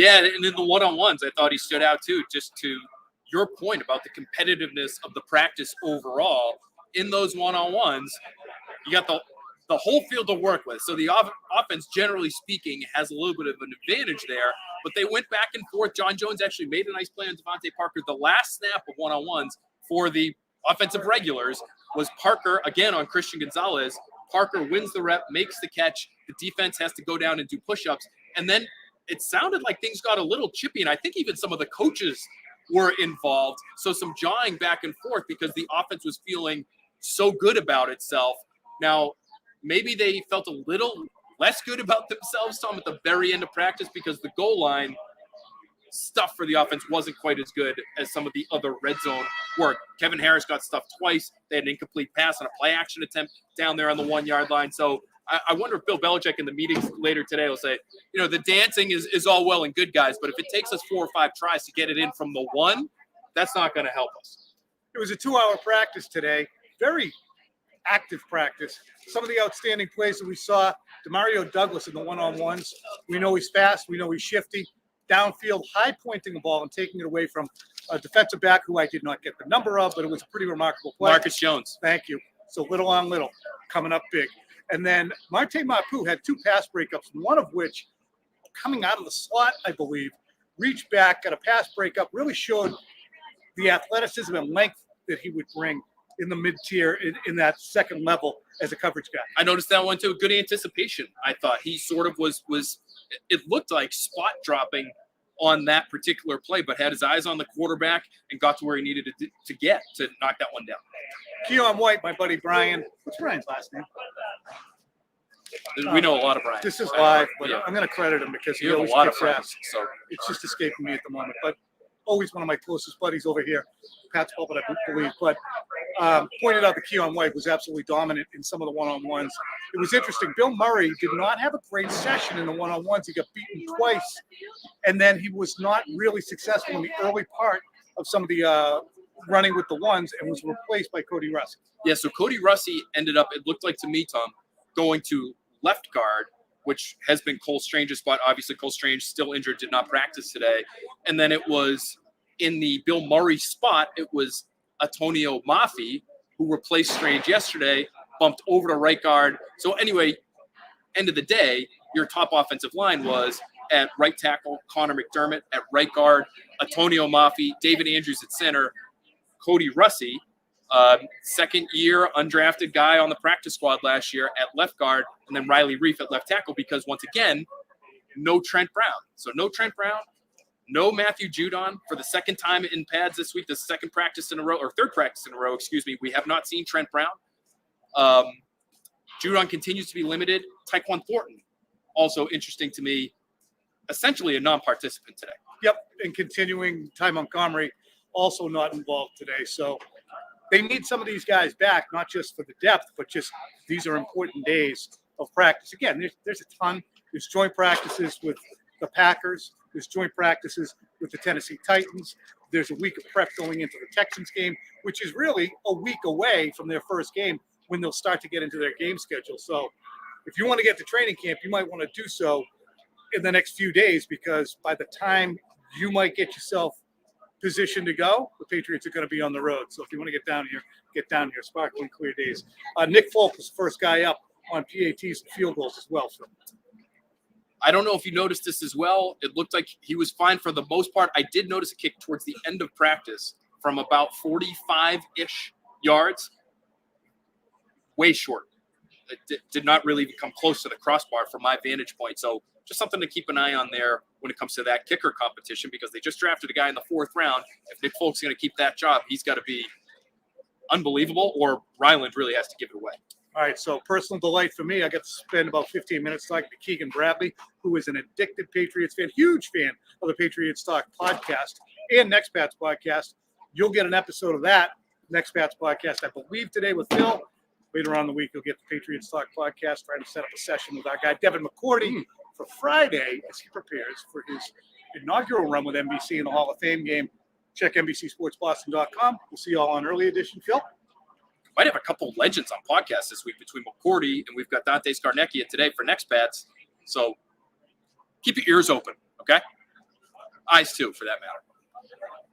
Yeah, and in the one-on-ones, I thought he stood out too, just to your point about the competitiveness of the practice overall. In those one-on-ones, you got the whole field to work with. So the offense, generally speaking, has a little bit of an advantage there, but they went back and forth. John Jones actually made a nice play on Devontae Parker. The last snap of one-on-ones for the offensive regulars was Parker, again, on Christian Gonzalez. Parker wins the rep, makes the catch. The defense has to go down and do push-ups. And then it sounded like things got a little chippy, and I think even some of the coaches were involved. So some jawing back and forth because the offense was feeling so good about itself. Now, maybe they felt a little less good about themselves, Tom, at the very end of practice because the goal line stuff for the offense wasn't quite as good as some of the other red zone work. Kevin Harris got stuffed twice. They had an incomplete pass on a play action attempt down there on the 1 yard line. So I wonder if Bill Belichick in the meetings later today will say, the dancing is all well and good, guys, but if it takes us 4 or 5 tries to get it in from the 1, that's not going to help us. It was a 2-hour practice today. Very active practice. Some of the outstanding plays that we saw, Demario Douglas in the one-on-ones. We know he's fast. We know he's shifty. Downfield, high-pointing the ball and taking it away from a defensive back who I did not get the number of, but it was a pretty remarkable play. Marcus Jones. Thank you. So little on little, coming up big. And then Marte Mapu had 2 pass breakups, one of which, coming out of the slot, I believe, reached back, got a pass breakup, really showed the athleticism and length that he would bring in the mid-tier in that second level as a coverage guy. I noticed that one too. Good anticipation, I thought. He sort of was it looked like spot dropping on that particular play, but had his eyes on the quarterback and got to where he needed to get to knock that one down. Keon White, my buddy Brian. What's Brian's last name? We know a lot of Brian. This is live, but yeah. I'm going to credit him because he always a lot of gets friends. asked. So it's just escaping me at the moment. But always one of my closest buddies over here, Pat's pulpit, I believe. But pointed out that Keon White was absolutely dominant in some of the one-on-ones. It was interesting. Bill Murray did not have a great session in the one-on-ones. He got beaten twice, and then he was not really successful in the early part of some of the running with the ones and was replaced by Cody Russey. Yeah, so Cody Russey ended up, it looked like to me, Tom, going to left guard, which has been Cole Strange's spot. Obviously, Cole Strange still injured, did not practice today. And then it was in the Bill Murray spot, it was Antonio Mafi, who replaced Strange yesterday, bumped over to right guard. So anyway, end of the day, your top offensive line was at right tackle, Connor McDermott, at right guard, Antonio Mafi, David Andrews at center, Cody Russey, second-year undrafted guy on the practice squad last year at left guard, and then Riley Reif at left tackle because, once again, no Trent Brown. So no Trent Brown, no Matthew Judon for the second time in pads this week, the third practice in a row, we have not seen Trent Brown. Judon continues to be limited. Tyquan Thornton, also interesting to me, essentially a non-participant today. Yep, and continuing, Ty Montgomery also not involved today. So they need some of these guys back, not just for the depth, but just these are important days of practice. Again, there's a ton. There's joint practices with the Packers. There's joint practices with the Tennessee Titans. There's a week of prep going into the Texans game, which is really a week away from their first game when they'll start to get into their game schedule. So if you want to get to training camp, you might want to do so in the next few days, because by the time you might get yourself positioned to go, the Patriots are going to be on the road. So if you want to get down here. Sparkling clear days. Nick Folk was the first guy up on PATs and field goals as well. So I don't know if you noticed this as well. It looked like he was fine for the most part. I did notice a kick towards the end of practice from about 45-ish yards. Way short. It did not really even come close to the crossbar from my vantage point. So just something to keep an eye on there when it comes to that kicker competition, because they just drafted a guy in the 4th round. If Nick Folk's going to keep that job, he's got to be unbelievable, or Ryland really has to give it away. All right, so personal delight for me. I got to spend about 15 minutes talking to Keegan Bradley, who is an addicted Patriots fan, huge fan of the Patriots Talk podcast and Next Pat's podcast. You'll get an episode of that, Next Pat's podcast, I believe, today with Phil. Later on in the week, you'll get the Patriots Talk podcast, trying to set up a session with our guy, Devin McCourty, for Friday as he prepares for his inaugural run with NBC in the Hall of Fame game. Check NBCSportsBoston.com. We'll see you all on early edition, Phil. Might have a couple legends on podcasts this week between McCourty and we've got Dante Scarnecchia today for Next Bats. So keep your ears open, okay? eyes too, for that matter.